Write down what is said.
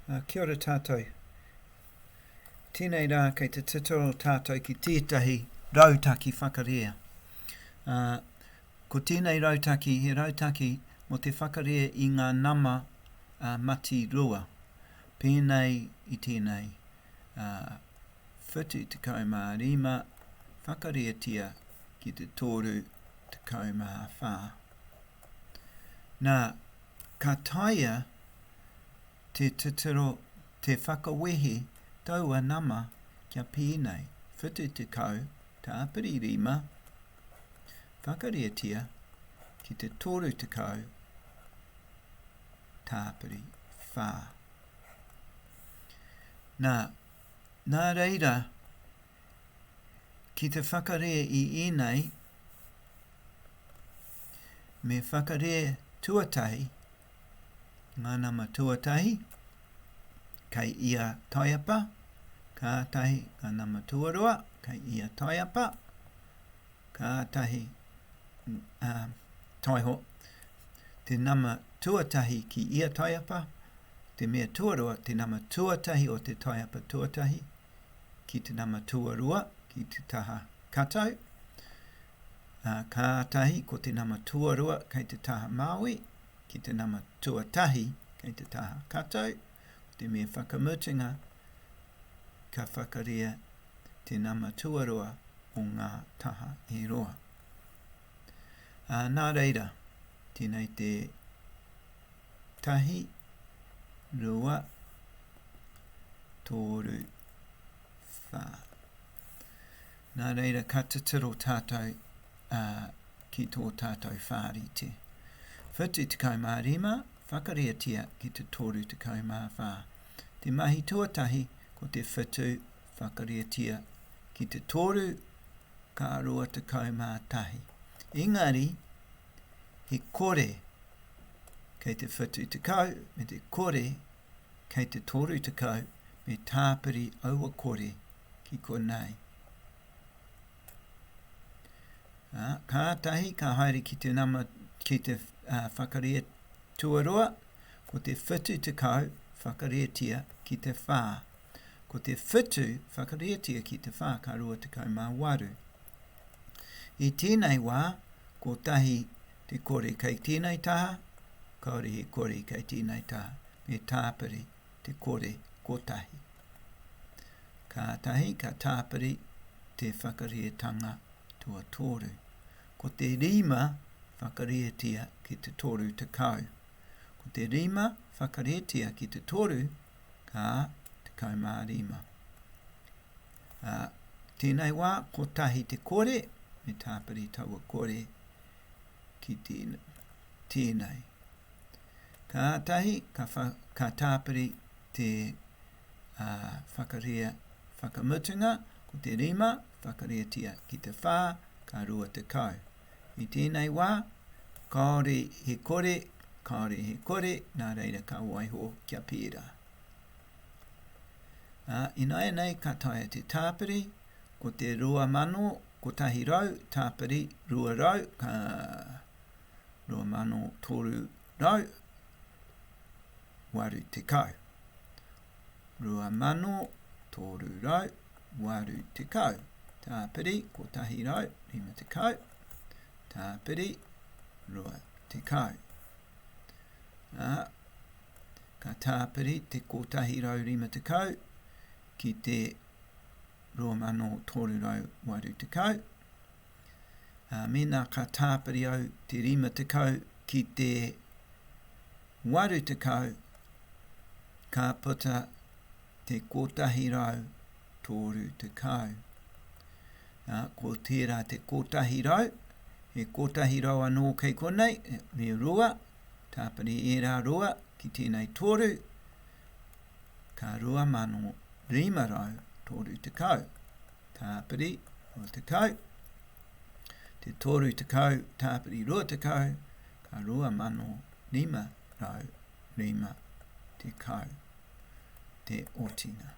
Kia ora tātou. Tēnei rā kei te titoro tātou ki tētahi Rautaki Whakarea. Ko tēnei rautaki, he rautaki mo te whakarea I ngā nama matirua. Pēnei I tēnei whitu tekau mā rima, whakareatia ki te tōru tekau mā whā. Nā, ka taia te titiro, te whakawehe taua nama kia pēnei, whitu tekau, tāpiri rima, whakareatia ki te tōru tekau, tāpiri whā. Nā reira, ki te whakarea I ēnei, me whakarea tuatahi, ngā nama tuatahi, kei ia taiapa, kātahi ngā nama tuarua, kei ia taiapa, kātahi taiho, te nama tuatahi ki ia taiapa, te mea tuarua, te nama tuatahi o te taiapa tuatahi, ki te nama tuarua, ki te taha katau, kātahi ko te nama tuarua kei te taha Māui, ki te nama tuatahi kei te taha katau, te mea whakamutinga ka whakarea te nama tuarua o ngā taha e roa. Nā reira, tēnei te tahi, rua, tōru, whā. Nā reira, ka titiro tātou ki tō tātou whārite. Whitu tekau mā rima, whakareatia ki te tōru tekau mā whā. Te mahi tuatahi ko te whitu whakareatia ki te tōru ka rua tekau mā tahi. Engari, he kore kei te whitu tekau, me te kore kei te tōru tekau, me tāpiri aua kore ki konei. Kātahi, ka haere ki te nama, ki te whakarea tuarua, ko te whitu tekau, whakareatia ki te whā. Ko te whitu whakareatia ki te whā, ka rua tekau mā waru. I tēnei wā, ko tahi te kore kei tēnei taha, kaore he kore kei tēnei taha, me tāpiri te kore kotahi. Kātahi, ka tāpiri te whakareatanga tua tōru. Ko te rima whakareatia ki te tōru tekau. Ko te rima whakareatia ki te tōru ka tekau mā rima. Tēnei wā, ko tahi te kore, me tāpiri taua kore ki tēnei. Kātahi, ka tāpiri te whakarea whakamutunga, ko te rima whakareatia ki te whā, ka rua tekau. I tēnei wā, kaore he kore, nā reira ka waiho kia pērā. Ināia nei, ka taia te tāpiri, ko te rua mano, ko tahi rau, tāpiri, rua rau, rua mano tōru rau, waru tekau. Rua mano, tōru rau, waru tekau. Tāpiri, ko tahi rau, rima tekau. Tāpiri, rua tekau. Ka tāpiri te kotahi rau rima tekau, ki te rua mano tōru rau waru tekau. Mena ka tāpiri au te rima tekau ki te waru tekau, ka puta te kotahi rau tōru tekau. Ko tērā te kotahi rau, he kotahi rau anō kei konei, me rua, tāpiri e rā rua, ki tēnei tōru, ka rua mano rima rau tōru tekau. Tāpiri, rua tekau, te tōru tekau, tāpiri rua tekau, ka rua mano rima rau rima tekau, te otinga.